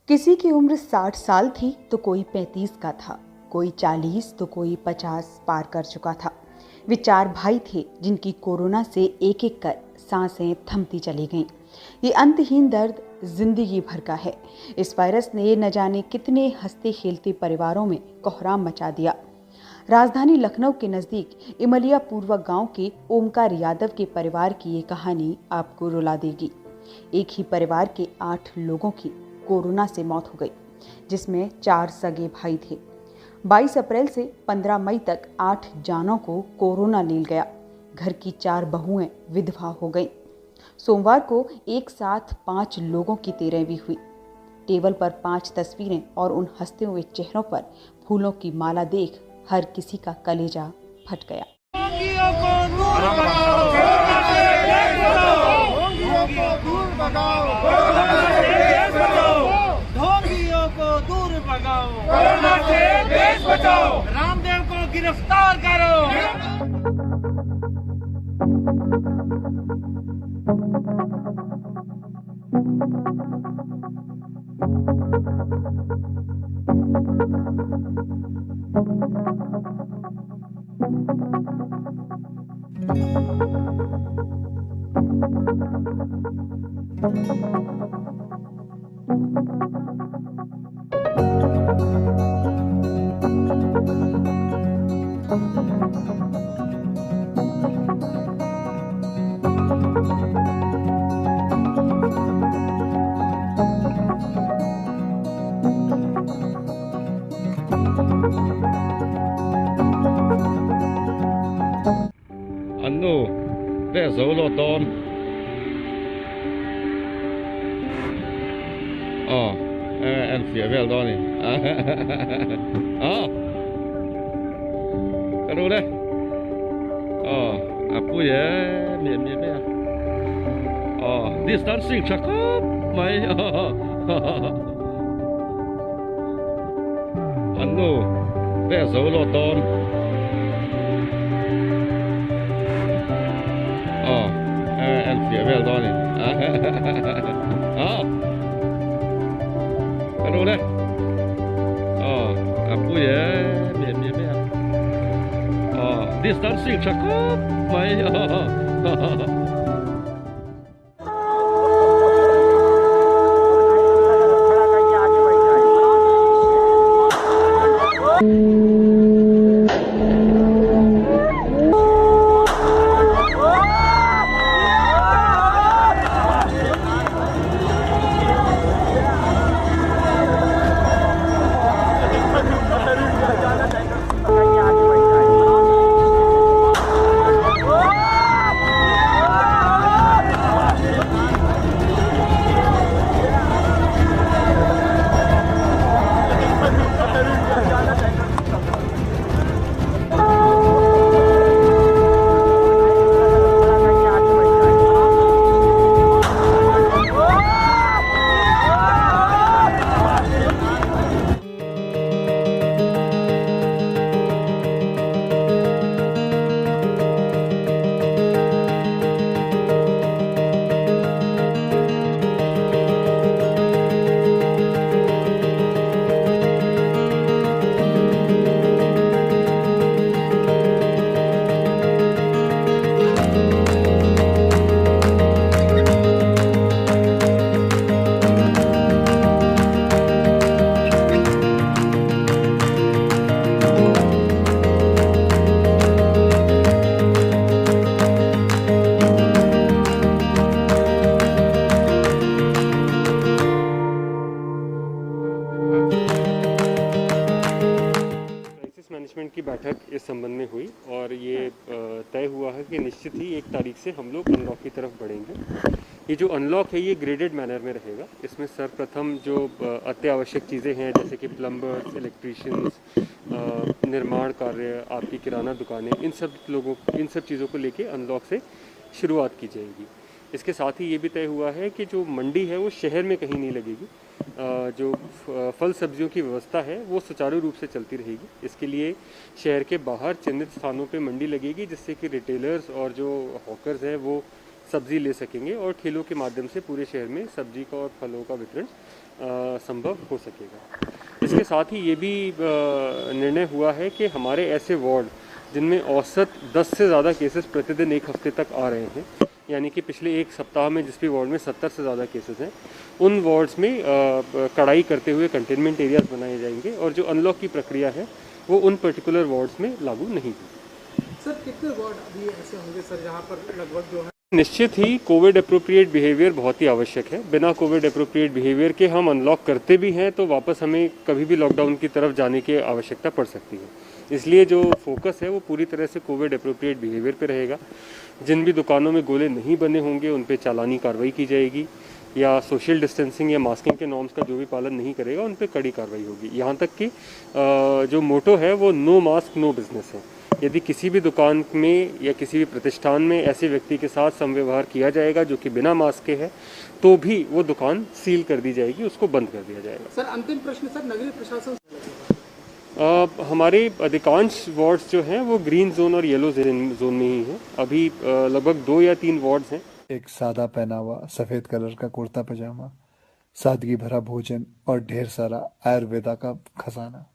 किसी की उम्र 60 साल थी तो कोई 35 का था, कोई 40 तो कोई 50 पार कर चुका था। वे 4 भाई थे जिनकी कोरोना से एक एक कर सांसें थमती चली गईं। ये अंतहीन दर्द जिंदगी भर का है। इस वायरस ने न जाने कितने हंसते खेलते परिवारों में कोहराम मचा दिया। राजधानी लखनऊ के नज़दीक इमलिया पूर्व गांव के ओमकार यादव के परिवार की ये कहानी आपको रुला देगी। एक ही परिवार के 8 लोगों की कोरोना से मौत हो गई, जिसमें 4 सगे भाई थे। 22 अप्रैल से 15 मई तक 8 जानों को कोरोना लील गया। घर की 4 बहुएं विधवा हो गईं। सोमवार को एक साथ 5 लोगों की 13वीं हुई। टेबल पर 5 तस्वीरें और उन हंसते हुए चेहरों पर फूलों की माला देख हर किसी का कलेजा फट गया। कोरोना से देश बचाओ, रामदेव को गिरफ्तार करो। Anno, det er så låt om. En fyr väl då ni. Kan du det? Aku ya, mian ya. Distancing cakap, mai. Anno, det er så låt om. En fyr väl då ni. Kan du det? Aku ya, mian ya. Distancing cakap, mai. निश्चित ही 1 तारीख से हम लोग unlock की तरफ बढ़ेंगे। ये जो अनलॉक है ये ग्रेडेड मैनर में रहेगा। इसमें सर्वप्रथम जो अत्यावश्यक चीज़ें हैं जैसे कि प्लम्बर्स, इलेक्ट्रीशियंस, निर्माण कार्य, आपकी किराना दुकानें, इन सब चीज़ों को लेके अनलॉक से शुरुआत की जाएगी। इसके साथ ही ये भी तय हुआ है कि जो मंडी है वो शहर में कहीं नहीं लगेगी। जो फल सब्जियों की व्यवस्था है वो सुचारू रूप से चलती रहेगी। इसके लिए शहर के बाहर चिन्हित स्थानों पे मंडी लगेगी जिससे कि रिटेलर्स और जो हॉकर्स हैं वो सब्ज़ी ले सकेंगे और ठेलों के माध्यम से पूरे शहर में सब्जी का और फलों का वितरण संभव हो सकेगा। इसके साथ ही ये भी निर्णय हुआ है कि हमारे ऐसे वार्ड जिनमें औसत 10 से ज़्यादा केसेस प्रतिदिन 1 हफ्ते तक आ रहे हैं, यानी कि पिछले 1 सप्ताह में जिस भी वार्ड में 70 से ज़्यादा केसेस हैं, उन वार्ड्स में कड़ाई करते हुए कंटेनमेंट एरियाज बनाए जाएंगे और जो अनलॉक की प्रक्रिया है वो उन पर्टिकुलर वार्ड्स में लागू नहीं होगी। सर कितने वार्ड अभी ऐसे होंगे सर जहाँ पर लगभग जो है निश्चित ही कोविड अप्रोप्रिएट बिहेवियर बहुत ही आवश्यक है। बिना कोविड अप्रोप्रिएट बिहेवियर के हम अनलॉक करते भी हैं तो वापस हमें कभी भी लॉकडाउन की तरफ जाने की आवश्यकता पड़ सकती है। इसलिए जो फोकस है वो पूरी तरह से कोविड अप्रोप्रिएट बिहेवियर पे रहेगा। जिन भी दुकानों में गोले नहीं बने होंगे उन पे चालानी कार्रवाई की जाएगी या सोशल डिस्टेंसिंग या मास्किंग के नॉर्म्स का जो भी पालन नहीं करेगा उन पे कड़ी कार्रवाई होगी। यहाँ तक कि जो मोटो है वो नो मास्क नो बिजनेस है। यदि किसी भी दुकान में या किसी भी प्रतिष्ठान में ऐसे व्यक्ति के साथ समव्यवहार किया जाएगा जो कि बिना मास्क के है तो भी वो दुकान सील कर दी जाएगी, उसको बंद कर दिया जाएगा। सर अंतिम प्रश्न सर, नगरीय प्रशासन हमारे अधिकांश वार्ड्स जो हैं वो ग्रीन जोन और येलो जोन में ही हैं। अभी लगभग 2 या 3 वार्ड्स हैं। एक सादा पहनावा, सफ़ेद कलर का कुर्ता पजामा, सादगी भरा भोजन और ढेर सारा आयुर्वेदा का खजाना।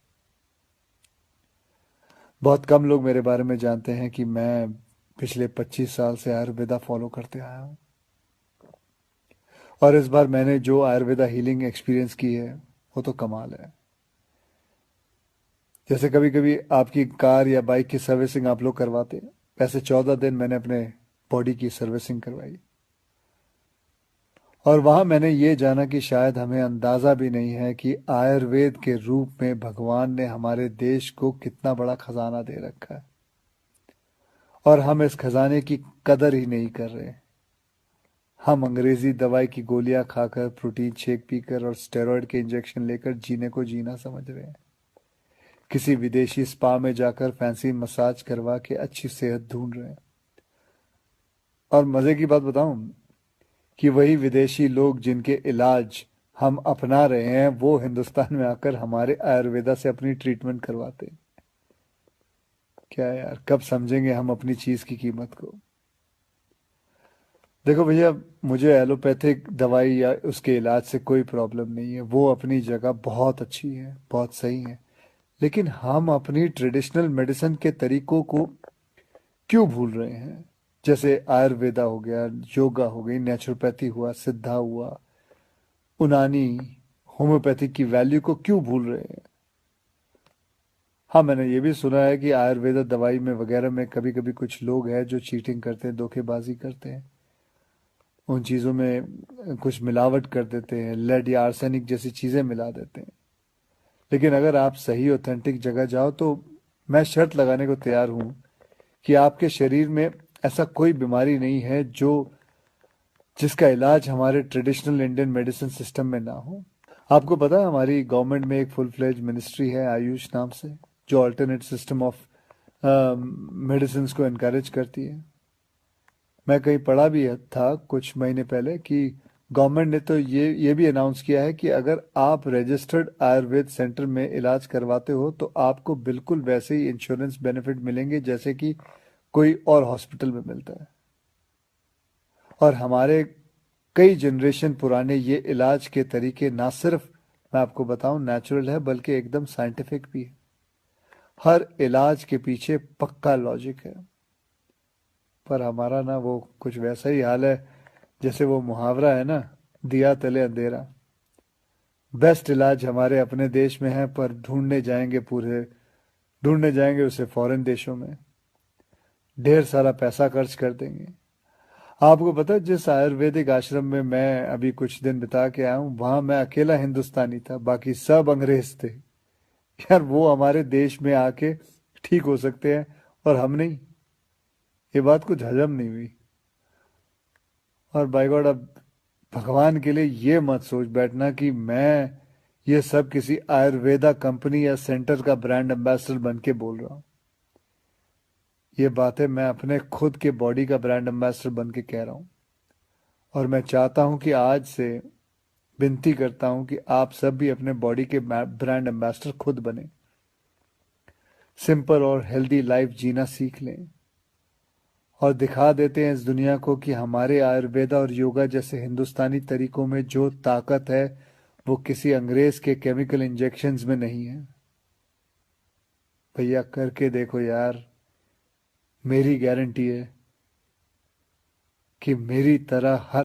बहुत कम लोग मेरे बारे में जानते हैं कि मैं पिछले 25 साल से आयुर्वेदा फॉलो करते आया हूँ और इस बार मैंने जो आयुर्वेदा हीलिंग एक्सपीरियंस की है वो तो कमाल है। जैसे कभी कभी आपकी कार या बाइक की सर्विसिंग आप लोग करवाते हैं, वैसे 14 दिन मैंने अपने बॉडी की सर्विसिंग करवाई और वहां मैंने ये जाना कि शायद हमें अंदाजा भी नहीं है कि आयुर्वेद के रूप में भगवान ने हमारे देश को कितना बड़ा खजाना दे रखा है और हम इस खजाने की कदर ही नहीं कर रहे। हम अंग्रेजी दवाई की गोलियां खाकर, प्रोटीन शेक पीकर और स्टेरॉइड के इंजेक्शन लेकर जीने को जीना समझ रहे हैं। किसी विदेशी स्पा में जाकर फैंसी मसाज करवा के अच्छी सेहत ढूंढ रहे हैं। और मजे की बात बताऊं कि वही विदेशी लोग जिनके इलाज हम अपना रहे हैं वो हिंदुस्तान में आकर हमारे आयुर्वेदा से अपनी ट्रीटमेंट करवाते हैं। क्या यार, कब समझेंगे हम अपनी चीज की कीमत को। देखो भैया, मुझे एलोपैथिक दवाई या उसके इलाज से कोई प्रॉब्लम नहीं है, वो अपनी जगह बहुत अच्छी है, बहुत सही है। लेकिन हम अपनी ट्रेडिशनल मेडिसिन के तरीकों को क्यों भूल रहे हैं? जैसे आयुर्वेदा हो गया, योगा हो गई, नेचुरोपैथी हुआ, सिद्धा हुआ, उनानी, होम्योपैथी की वैल्यू को क्यों भूल रहे हैं? हाँ, मैंने ये भी सुना है कि आयुर्वेदा दवाई में वगैरह में कभी कभी कुछ लोग हैं जो चीटिंग करते हैं, धोखेबाजी करते हैं, उन चीज़ों में कुछ मिलावट कर देते हैं, लेड या आर्सेनिक जैसी चीज़ें मिला देते हैं। लेकिन अगर आप सही ऑथेंटिक जगह जाओ तो मैं शर्त लगाने को तैयार हूँ कि आपके शरीर में ऐसा कोई बीमारी नहीं है जिसका इलाज हमारे ट्रेडिशनल इंडियन मेडिसिन सिस्टम में ना हो। आपको पता है हमारी गवर्नमेंट में एक फुल फ्लेज मिनिस्ट्री है आयुष नाम से, जो अल्टरनेट सिस्टम ऑफ मेडिसिन को इनकरेज करती है। मैं कहीं पढ़ा भी था कुछ महीने पहले कि गवर्नमेंट ने तो ये भी अनाउंस किया है कि अगर आप रजिस्टर्ड आयुर्वेद सेंटर में इलाज करवाते हो तो आपको बिल्कुल वैसे ही इंश्योरेंस बेनिफिट मिलेंगे जैसे कि कोई और हॉस्पिटल में मिलता है। और हमारे कई जनरेशन पुराने ये इलाज के तरीके ना सिर्फ, मैं आपको बताऊं, नेचुरल है बल्कि एकदम साइंटिफिक भी है। हर इलाज के पीछे पक्का लॉजिक है। पर हमारा ना वो कुछ वैसा ही हाल है जैसे वो मुहावरा है ना, दिया तले अंधेरा। बेस्ट इलाज हमारे अपने देश में है पर ढूंढने जाएंगे उसे फॉरेन देशों में, ढेर सारा पैसा खर्च कर देंगे। आपको पता है जिस आयुर्वेदिक आश्रम में मैं अभी कुछ दिन बिता के आया हूं, वहां मैं अकेला हिंदुस्तानी था, बाकी सब अंग्रेज थे। यार, वो हमारे देश में आके ठीक हो सकते हैं और हम नहीं। ये बात कुछ हजम नहीं हुई। और बाय गॉड, अब भगवान के लिए ये मत सोच बैठना कि मैं ये सब किसी आयुर्वेदा कंपनी या सेंटर का ब्रांड एम्बेसडर बन के बोल रहा हूं। ये बातें मैं अपने खुद के बॉडी का ब्रांड एम्बेसडर बन के कह रहा हूं। और मैं चाहता हूं कि आज से विनती करता हूं कि आप सब भी अपने बॉडी के ब्रांड एम्बेसडर खुद बने। सिंपल और हेल्दी लाइफ जीना सीख लें और दिखा देते हैं इस दुनिया को कि हमारे आयुर्वेदा और योगा जैसे हिंदुस्तानी तरीकों में जो ताकत है वो किसी अंग्रेज के केमिकल इंजेक्शंस में नहीं है। भैया करके देखो यार, मेरी गारंटी है कि मेरी तरह हर